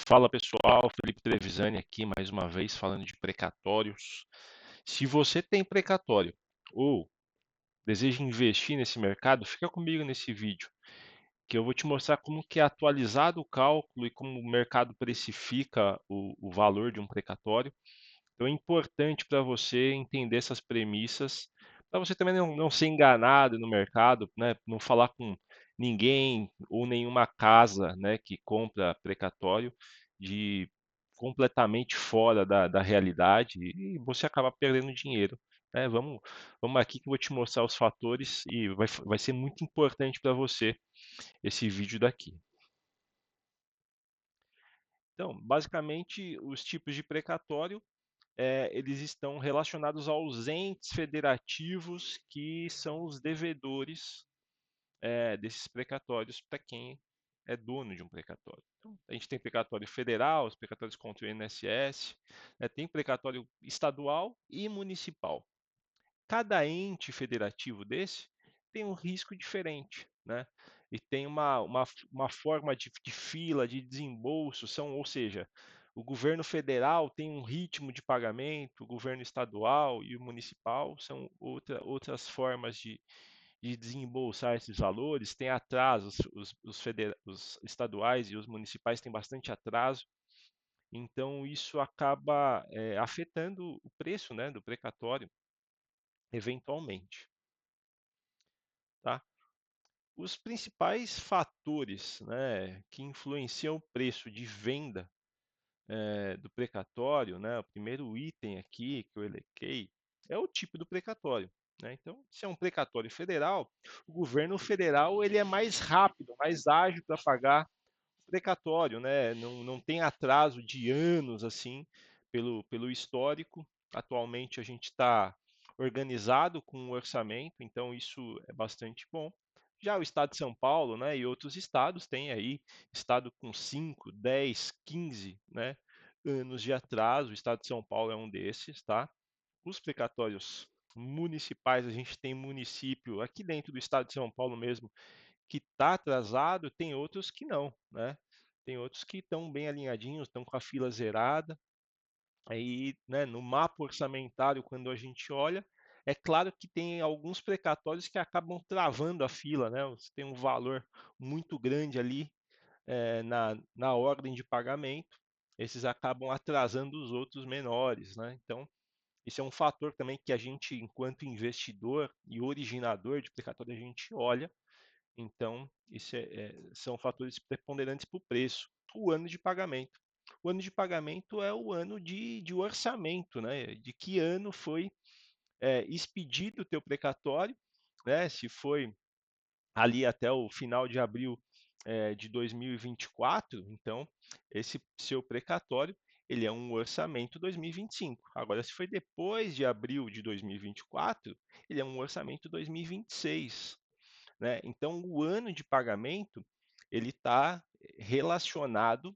Fala pessoal, Felipe Trevisani aqui mais uma vez falando de precatórios. Se você tem precatório ou deseja investir nesse mercado, fica comigo nesse vídeo, que eu vou te mostrar como que é atualizado o cálculo e como o mercado precifica o valor de um precatório. Então é importante para você entender essas premissas, para você também não ser enganado no mercado, né? Não falar com ninguém ou nenhuma casa, né, que compra precatório de completamente fora da realidade e você acaba perdendo dinheiro. Né? Vamos aqui que eu vou te mostrar os fatores e vai ser muito importante para você esse vídeo daqui. Então, basicamente, os tipos de precatório eles estão relacionados aos entes federativos que são os devedores desses precatórios para quem é dono de um precatório. Então, a gente tem precatório federal, os precatórios contra o INSS, tem precatório estadual e municipal. Cada ente federativo desse tem um risco diferente, né? E tem uma forma de fila, de desembolso, ou seja, o governo federal tem um ritmo de pagamento, o governo estadual e o municipal são outras formas de desembolsar esses valores, tem atrasos, os estaduais e os municipais têm bastante atraso, então isso acaba afetando o preço, né, do precatório, eventualmente. Tá? Os principais fatores, né, que influenciam o preço de venda do precatório, né, o primeiro item aqui que eu elenquei é o tipo do precatório. Né? Então, se é um precatório federal, o governo federal ele é mais rápido, mais ágil para pagar o precatório, né? Não tem atraso de anos assim pelo histórico. Atualmente a gente está organizado com o orçamento, então isso é bastante bom. Já o estado de São Paulo, né, e outros estados têm aí estado com 5, 10, 15, né, anos de atraso. O estado de São Paulo é um desses, tá? Os precatórios municipais, a gente tem município aqui dentro do estado de São Paulo mesmo que está atrasado, tem outros que não, né? Tem outros que estão bem alinhadinhos, estão com a fila zerada. Aí, né, no mapa orçamentário, quando a gente olha, é claro que tem alguns precatórios que acabam travando a fila, né? Você tem um valor muito grande ali na ordem de pagamento, esses acabam atrasando os outros menores, né? Então, isso é um fator também que a gente, enquanto investidor e originador de precatório, a gente olha. Então, isso são fatores preponderantes para o preço. O ano de pagamento. O ano de pagamento é o ano de orçamento, né? De que ano foi expedido o teu precatório, né? Se foi ali até o final de abril de 2024, então esse seu precatório ele é um orçamento 2025. Agora, se foi depois de abril de 2024, ele é um orçamento 2026. Né? Então, o ano de pagamento ele está relacionado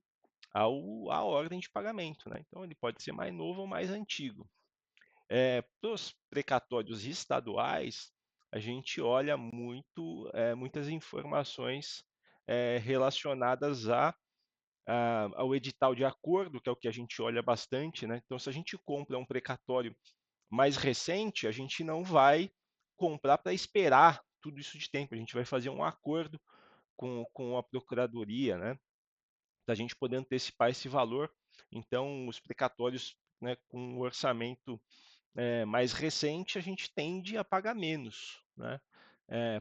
à ordem de pagamento. Né? Então, ele pode ser mais novo ou mais antigo. Para os precatórios estaduais, a gente olha muitas informações relacionadas ao edital de acordo, que é o que a gente olha bastante. Né? Então, se a gente compra um precatório mais recente, a gente não vai comprar para esperar tudo isso de tempo. A gente vai fazer um acordo com a procuradoria, né? Da gente poder antecipar esse valor. Então, os precatórios, né, com um orçamento mais recente, a gente tende a pagar menos, né?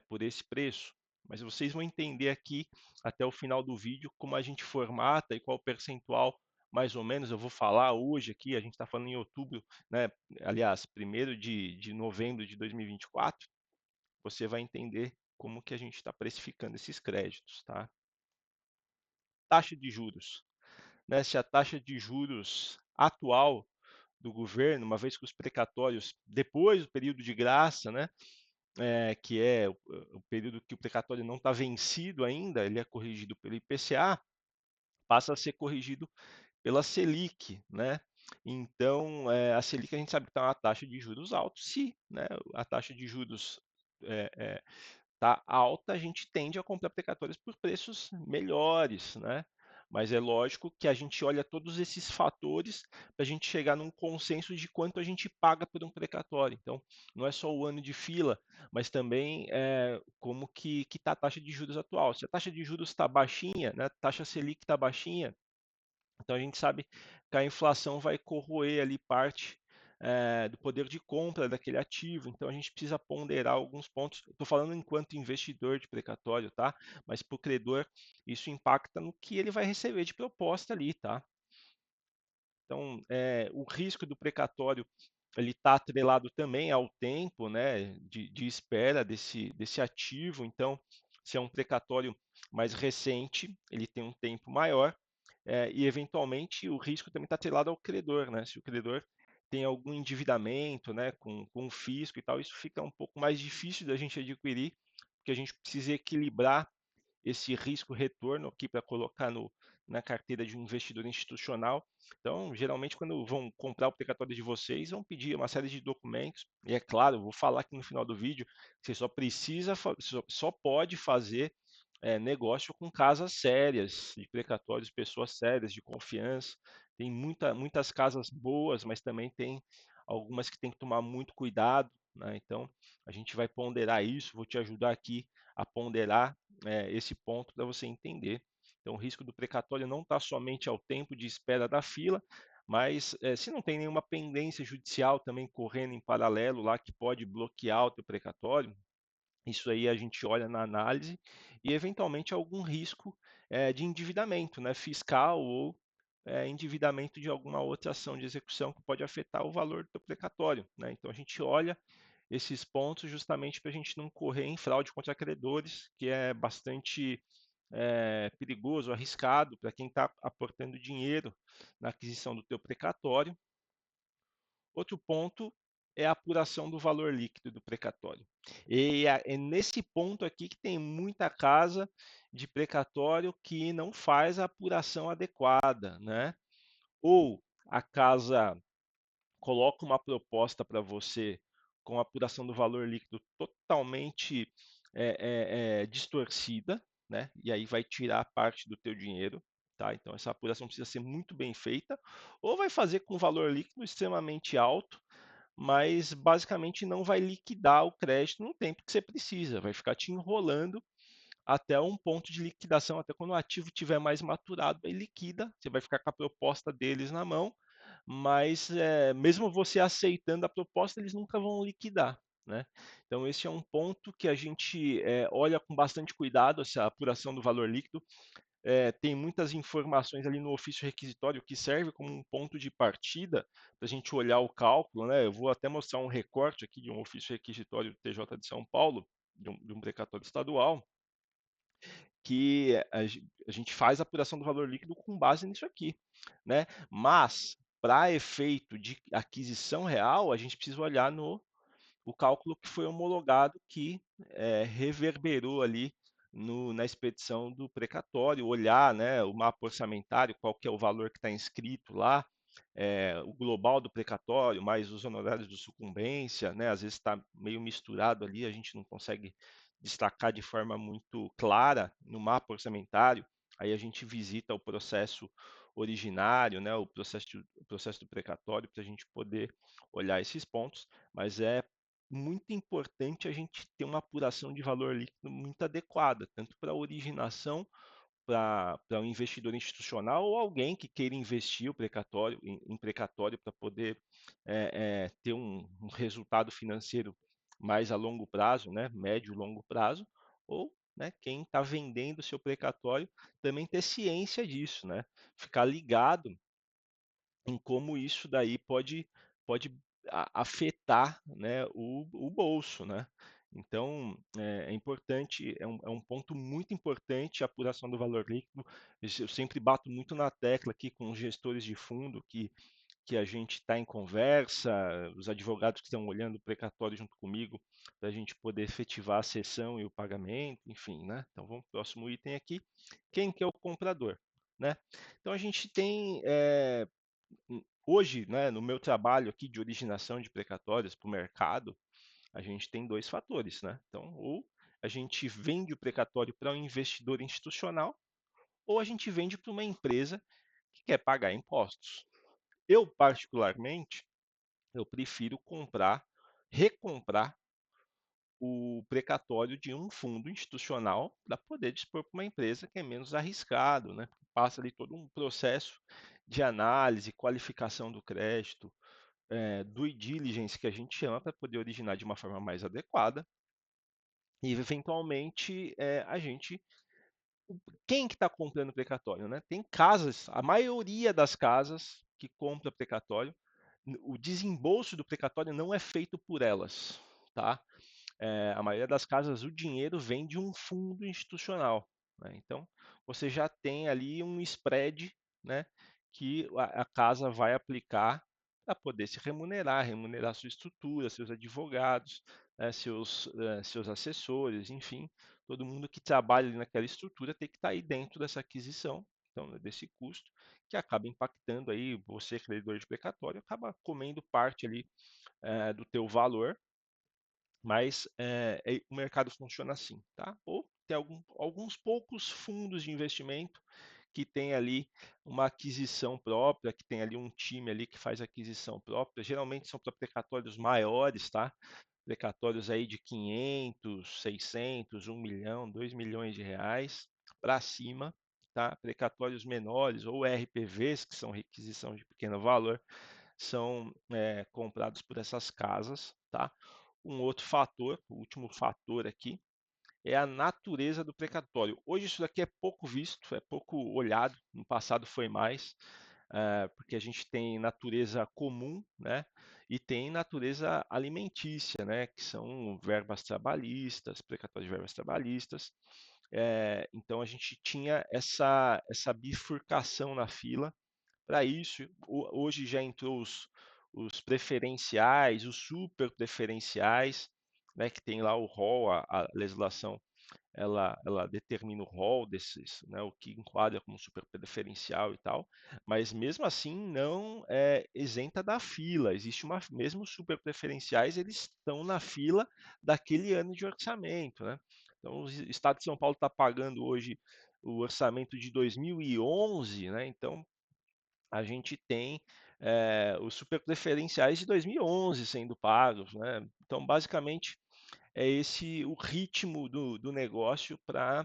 Por esse preço. Mas vocês vão entender aqui até o final do vídeo como a gente formata e qual o percentual mais ou menos. Eu vou falar hoje aqui, a gente está falando em outubro, né? Aliás, 1º de novembro de 2024, você vai entender como que a gente está precificando esses créditos, tá? Taxa de juros. Né? Se a taxa de juros atual do governo, uma vez que os precatórios, depois do período de graça, né, que é o período que o precatório não está vencido ainda, ele é corrigido pelo IPCA, passa a ser corrigido pela Selic, né? Então, a Selic a gente sabe que está uma taxa de juros alta. Se, né, a taxa de juros está alta, a gente tende a comprar precatórios por preços melhores, né? Mas é lógico que a gente olha todos esses fatores para a gente chegar num consenso de quanto a gente paga por um precatório. Então, não é só o ano de fila, mas também como que está a taxa de juros atual. Se a taxa de juros está baixinha, né, a taxa Selic está baixinha, então a gente sabe que a inflação vai corroer ali parte do poder de compra daquele ativo. Então a gente precisa ponderar alguns pontos. Estou falando enquanto investidor de precatório, tá? Mas para o credor isso impacta no que ele vai receber de proposta ali, tá? Então, o risco do precatório ele está atrelado também ao tempo, né, de espera desse ativo. Então, se é um precatório mais recente, ele tem um tempo maior e, eventualmente, o risco também está atrelado ao credor, né? Se o credor tem algum endividamento, né, com o fisco e tal, isso fica um pouco mais difícil da gente adquirir, porque a gente precisa equilibrar esse risco-retorno aqui para colocar na carteira de um investidor institucional. Então, geralmente, quando vão comprar o precatório de vocês, vão pedir uma série de documentos. E é claro, vou falar aqui no final do vídeo, que você só precisa, só pode fazer negócio com casas sérias, de precatórios, pessoas sérias, de confiança. Tem muitas casas boas, mas também tem algumas que tem que tomar muito cuidado, né? Então, a gente vai ponderar isso, vou te ajudar aqui a ponderar esse ponto para você entender. Então, o risco do precatório não está somente ao tempo de espera da fila, mas se não tem nenhuma pendência judicial também correndo em paralelo lá que pode bloquear o teu precatório, isso aí a gente olha na análise e eventualmente algum risco de endividamento, né, fiscal ou endividamento de alguma outra ação de execução que pode afetar o valor do teu precatório, né? Então a gente olha esses pontos justamente para a gente não correr em fraude contra credores, que é bastante perigoso, arriscado para quem está aportando dinheiro na aquisição do teu precatório. Outro ponto é a apuração do valor líquido do precatório. E é nesse ponto aqui que tem muita casa de precatório que não faz a apuração adequada, né? Ou a casa coloca uma proposta para você com a apuração do valor líquido totalmente distorcida, né? E aí vai tirar parte do teu dinheiro, tá? Então essa apuração precisa ser muito bem feita, ou vai fazer com valor líquido extremamente alto, mas basicamente não vai liquidar o crédito no tempo que você precisa, vai ficar te enrolando até um ponto de liquidação, até quando o ativo tiver mais maturado, aí liquida, você vai ficar com a proposta deles na mão, mas mesmo você aceitando a proposta, eles nunca vão liquidar, né? Então esse é um ponto que a gente olha com bastante cuidado, essa apuração do valor líquido. Tem muitas informações ali no ofício requisitório que serve como um ponto de partida para a gente olhar o cálculo, né? Eu vou até mostrar um recorte aqui de um ofício requisitório do TJ de São Paulo, de um precatório estadual, que a gente faz a apuração do valor líquido com base nisso aqui, né? Mas, para efeito de aquisição real, a gente precisa olhar no o cálculo que foi homologado que reverberou ali na expedição do precatório, olhar, né, o mapa orçamentário, qual que é o valor que está inscrito lá, o global do precatório, mais os honorários de sucumbência, né, às vezes está meio misturado ali, a gente não consegue destacar de forma muito clara no mapa orçamentário, aí a gente visita o processo originário, né, o processo do precatório, para a gente poder olhar esses pontos, mas é muito importante a gente ter uma apuração de valor líquido muito adequada, tanto para a originação, para um investidor institucional ou alguém que queira investir o precatório, em precatório para poder ter um resultado financeiro mais a longo prazo, né, médio e longo prazo, ou né, quem está vendendo o seu precatório também ter ciência disso, né, ficar ligado em como isso daí pode afetar, né, o bolso, né? Então, é importante, é um ponto muito importante a apuração do valor líquido. Eu sempre bato muito na tecla aqui com os gestores de fundo que a gente está em conversa, os advogados que estão olhando o precatório junto comigo, para a gente poder efetivar a cessão e o pagamento, enfim, né? Então vamos para o próximo item aqui. Quem que é o comprador? Né? Então a gente tem hoje, né, no meu trabalho aqui de originação de precatórios para o mercado, a gente tem dois fatores, né? Então, ou a gente vende o precatório para um investidor institucional, ou a gente vende para uma empresa que quer pagar impostos. Eu, particularmente, eu prefiro recomprar o precatório de um fundo institucional para poder dispor para uma empresa que é menos arriscado, né? Passa ali todo um processo de análise, qualificação do crédito, due diligence que a gente chama, para poder originar de uma forma mais adequada e eventualmente a gente. Quem que está comprando precatório, né? Tem casas, a maioria das casas que compra precatório, o desembolso do precatório não é feito por elas, tá? A maioria das casas, o dinheiro vem de um fundo institucional, né? Então, você já tem ali um spread, né, que a casa vai aplicar para poder se remunerar sua estrutura, seus advogados, seus assessores, enfim, todo mundo que trabalha ali naquela estrutura tem que estar aí dentro dessa aquisição, então, desse custo, que acaba impactando aí, você, credor de precatório, acaba comendo parte ali do teu valor, mas o mercado funciona assim, tá? Ou tem alguns poucos fundos de investimento que tem ali uma aquisição própria, que tem ali um time ali que faz aquisição própria. Geralmente são para precatórios maiores, tá? Precatórios aí de 500, 600, 1 milhão, 2 milhões de reais para cima, tá? Precatórios menores ou RPVs, que são requisição de pequeno valor, são comprados por essas casas, tá? Um outro fator, o último fator aqui, é a natureza do precatório. Hoje isso daqui é pouco visto, é pouco olhado, no passado foi mais, porque a gente tem natureza comum, né? E tem natureza alimentícia, né? Que são verbas trabalhistas, precatórios de verbas trabalhistas. Então a gente tinha essa bifurcação na fila para isso. Hoje já entrou os preferenciais, os super preferenciais, né, que tem lá o rol, a legislação ela determina o rol desses, né, o que enquadra como super preferencial e tal, mas mesmo assim não é isenta da fila. Existe mesmo os super preferenciais, eles estão na fila daquele ano de orçamento, né? Então o Estado de São Paulo está pagando hoje o orçamento de 2011, né? Então a gente tem os super preferenciais de 2011 sendo pagos, né? Então, basicamente, é esse o ritmo do negócio para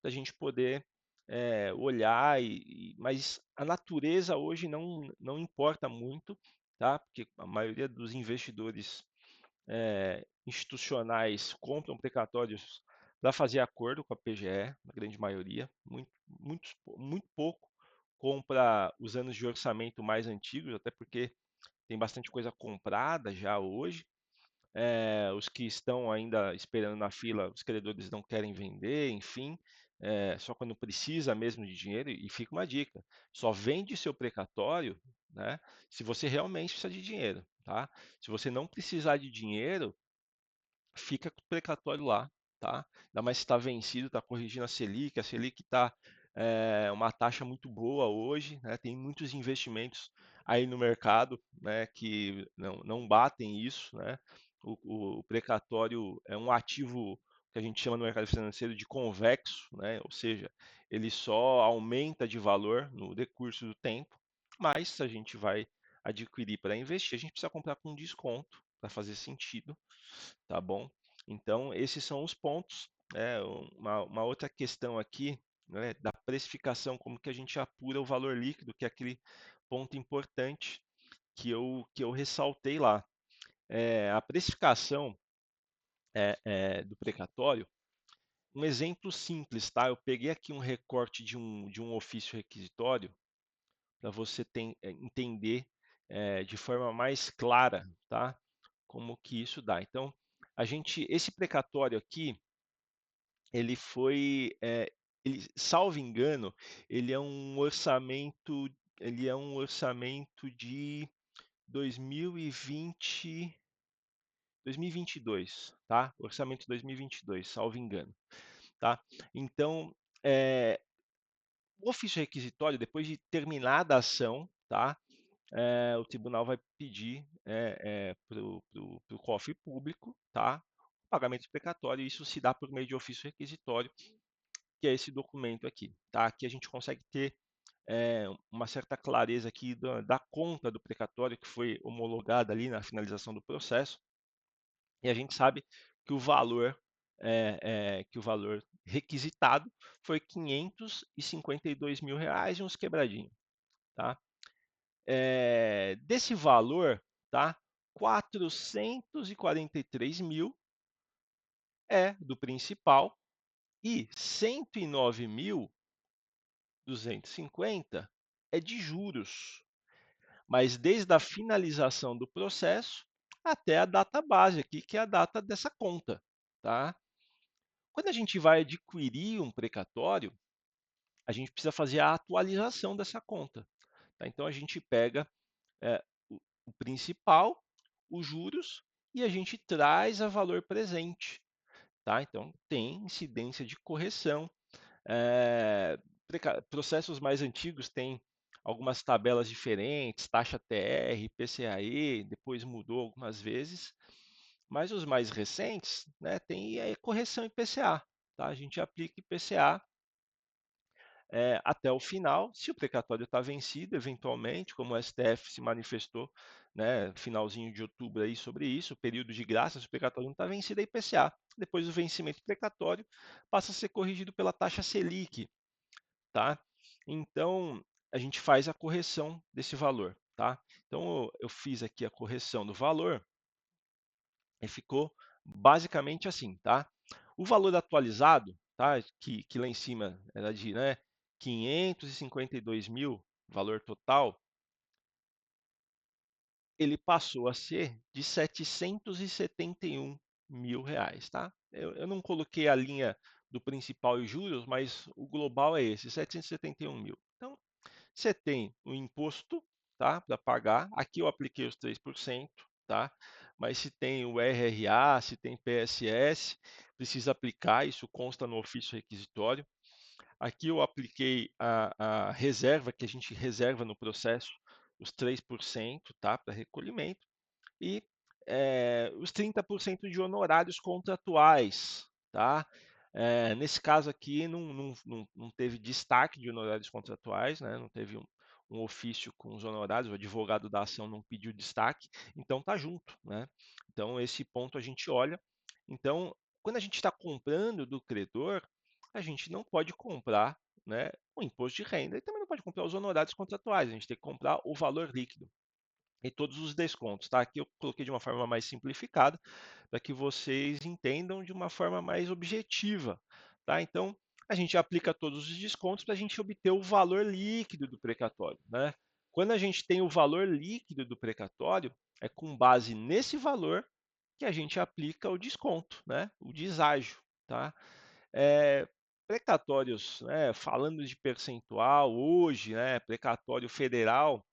a gente poder olhar, mas a natureza hoje não importa muito, tá? Porque a maioria dos investidores institucionais compram precatórios para fazer acordo com a PGE, na grande maioria, muito pouco compra os anos de orçamento mais antigos, até porque tem bastante coisa comprada já hoje. Os que estão ainda esperando na fila, os credores não querem vender, enfim, só quando precisa mesmo de dinheiro. E fica uma dica: só vende seu precatório, né, se você realmente precisa de dinheiro, tá? Se você não precisar de dinheiro, fica com o precatório lá, tá? Ainda mais se está vencido, está corrigindo a Selic está uma taxa muito boa hoje, né? Tem muitos investimentos aí no mercado, né, que não batem isso, né? O precatório é um ativo que a gente chama no mercado financeiro de convexo, né? Ou seja, ele só aumenta de valor no decurso do tempo, mas se a gente vai adquirir para investir, a gente precisa comprar com desconto para fazer sentido, tá bom? Então, esses são os pontos. Uma outra questão aqui, né, da precificação, como que a gente apura o valor líquido, que é aquele ponto importante que eu ressaltei lá. A precificação do precatório, um exemplo simples, tá? Eu peguei aqui um recorte de um ofício requisitório para você entender de forma mais clara, tá? Como que isso dá. Então, esse precatório aqui, ele foi, salvo engano, ele é um orçamento, de 2020, 2022, tá? Orçamento 2022, salvo engano, tá? Então, o ofício requisitório, depois de terminada a ação, tá? O tribunal vai pedir para o cofre público, tá? O pagamento precatório. Isso se dá por meio de ofício requisitório. que é esse documento aqui, tá? Aqui a gente consegue ter uma certa clareza aqui da conta do precatório que foi homologada ali na finalização do processo, e a gente sabe que que o valor requisitado foi R$ 552.000 e uns quebradinhos, tá? Desse valor, tá? 443.000 é do principal e 109.250 é de juros, mas desde a finalização do processo até a data base aqui, que é a data dessa conta, tá? Quando a gente vai adquirir um precatório, a gente precisa fazer a atualização dessa conta, tá? Então a gente pega eh, o principal, os juros e a gente traz a valor presente, tá? Então tem incidência de correção. Eh, Processos mais antigos têm algumas tabelas diferentes, taxa TR, PCAE, depois mudou algumas vezes, mas os mais recentes, né, tem a correção IPCA, tá? A gente aplica IPCA até o final. Se o precatório está vencido, eventualmente, como o STF se manifestou, né, finalzinho de outubro aí sobre isso, o período de graça, se o precatório não está vencido, é IPCA. Depois do vencimento do precatório, passa a ser corrigido pela taxa Selic, tá? Então, a gente faz a correção desse valor, tá? Então, eu fiz aqui a correção do valor e ficou basicamente assim, tá? O valor atualizado, tá? Que lá em cima era de, né, 552.000, valor total, ele passou a ser de R$ 771.000, tá? Eu não coloquei a linha do principal e juros, mas o global é esse, 771.000. Então, você tem o imposto, tá, para pagar. Aqui eu apliquei os 3%, tá? Mas se tem o RRA, se tem PSS, precisa aplicar, isso consta no ofício requisitório. Aqui eu apliquei a reserva, que a gente reserva no processo, os 3%, tá, para recolhimento, e os 30% de honorários contratuais, tá? Nesse caso aqui não teve destaque de honorários contratuais, né? Não teve um ofício com os honorários, o advogado da ação não pediu destaque, então tá junto, né? Então esse ponto a gente olha. Então, quando a gente está comprando do credor, a gente não pode comprar, né, o imposto de renda e também não pode comprar os honorários contratuais, a gente tem que comprar o valor líquido e todos os descontos, tá? Aqui eu coloquei de uma forma mais simplificada para que vocês entendam de uma forma mais objetiva, tá? Então, a gente aplica todos os descontos para a gente obter o valor líquido do precatório, né? Quando a gente tem o valor líquido do precatório, é com base nesse valor que a gente aplica o desconto, né? O deságio, tá? É, Precatórios, né? Falando de percentual, hoje, né? Precatório federal,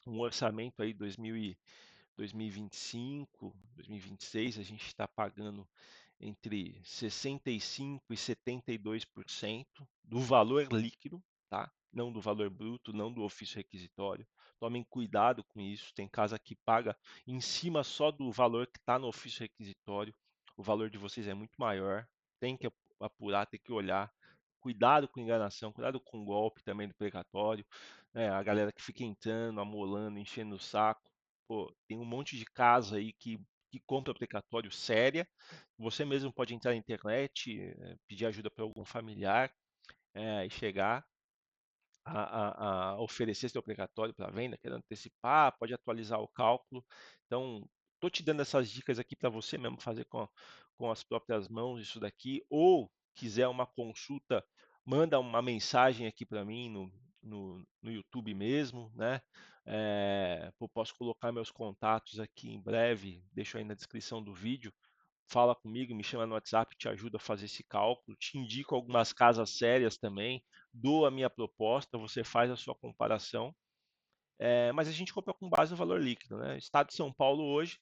um orçamento aí 2025, 2026, a gente está pagando entre 65% e 72% do valor líquido, tá? Não do valor bruto, não do ofício requisitório. Tomem cuidado com isso. Tem casa que paga em cima só do valor que está no ofício requisitório. O valor de vocês é muito maior. Tem que apurar, tem que olhar. Cuidado com enganação, cuidado com golpe também do precatório, né? A galera que fica entrando, amolando, enchendo o saco. Pô, tem um monte de casa aí que compra precatório séria. Você mesmo pode entrar na internet, pedir ajuda para algum familiar, e chegar a oferecer seu precatório para venda, querendo antecipar, pode atualizar o cálculo. Então, estou te dando essas dicas aqui para você mesmo fazer com as próprias mãos isso daqui, ou quiser uma consulta, manda uma mensagem aqui para mim no YouTube mesmo, né? Posso colocar meus contatos aqui em breve, deixo aí na descrição do vídeo. Fala comigo, me chama no WhatsApp, te ajuda a fazer esse cálculo, te indico algumas casas sérias também, dou a minha proposta, você faz a sua comparação, mas a gente compra com base no valor líquido, né? Estado de São Paulo hoje,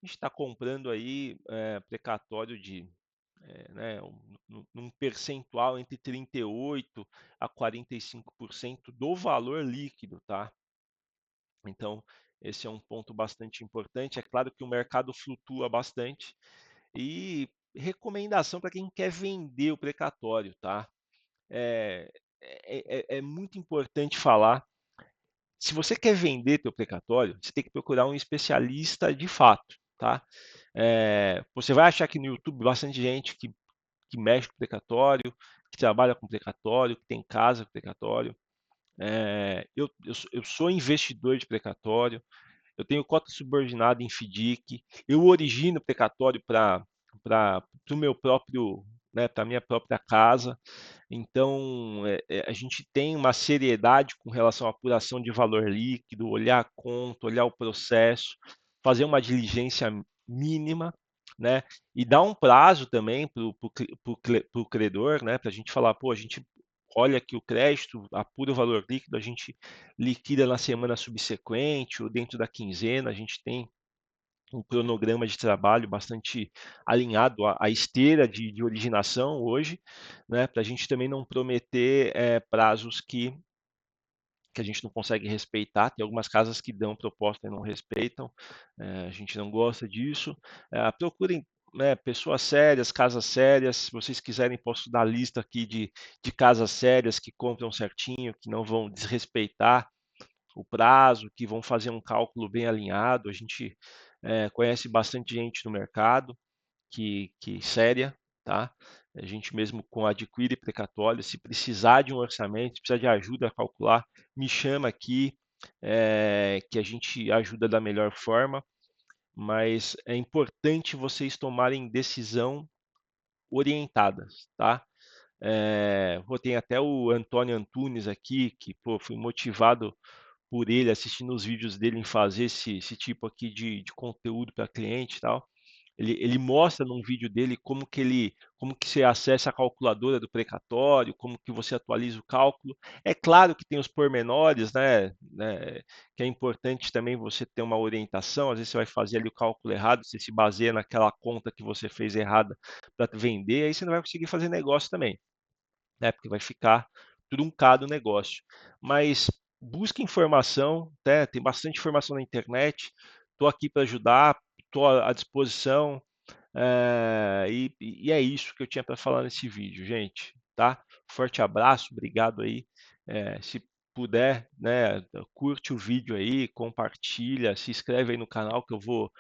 a gente está comprando aí precatório de né, num percentual entre 38% a 45% do valor líquido, tá? Então, esse é um ponto bastante importante. É claro que o mercado flutua bastante, e recomendação para quem quer vender o precatório, tá? é, é muito importante falar. Se você quer vender teu precatório, você tem que procurar um especialista de fato, tá? Você vai achar aqui no YouTube bastante gente que mexe com precatório, que trabalha com precatório, que tem casa com precatório. Eu sou investidor de precatório, eu tenho cota subordinada em FDIC, eu origino precatório para o meu próprio, né, para minha própria casa. Então, a gente tem uma seriedade com relação à apuração de valor líquido, olhar a conta, olhar o processo, fazer uma diligência mínima, né? E dar um prazo também para o credor, né? Para a gente falar, pô, a gente olha aqui o crédito, apura o valor líquido, a gente liquida na semana subsequente ou dentro da quinzena, a gente tem um cronograma de trabalho bastante alinhado à esteira de originação hoje, né, para a gente também não prometer prazos que a gente não consegue respeitar. Tem algumas casas que dão proposta e não respeitam, a gente não gosta disso. Procurem, né, pessoas sérias, casas sérias. Se vocês quiserem, posso dar lista aqui de casas sérias que compram certinho, que não vão desrespeitar o prazo, que vão fazer um cálculo bem alinhado. A gente conhece bastante gente no mercado que séria, tá? A gente mesmo com adquire precatório, se precisar de um orçamento, se precisar de ajuda a calcular, me chama aqui, que a gente ajuda da melhor forma, mas é importante vocês tomarem decisão orientadas, tá? Tem até o Antônio Antunes aqui, que pô, fui motivado por ele, assistindo os vídeos dele em fazer esse tipo aqui de conteúdo para cliente e tal. Ele mostra num vídeo dele como que você acessa a calculadora do precatório, como que você atualiza o cálculo. É claro que tem os pormenores, né, que é importante também você ter uma orientação. Às vezes você vai fazer ali o cálculo errado, você se baseia naquela conta que você fez errada para vender, aí você não vai conseguir fazer negócio também, né? Porque vai ficar truncado o negócio. Mas busque informação, né? Tem bastante informação na internet. Estou aqui para ajudar, estou à disposição. E é isso que eu tinha para falar nesse vídeo, gente. Tá? Forte abraço, obrigado aí. Se puder, né, curte o vídeo aí, compartilha, se inscreve aí no canal que eu vou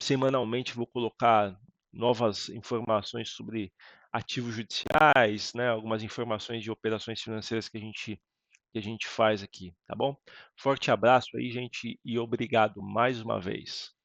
semanalmente vou colocar novas informações sobre ativos judiciais, né, algumas informações de operações financeiras que a gente faz aqui, tá bom? Forte abraço aí, gente, e obrigado mais uma vez.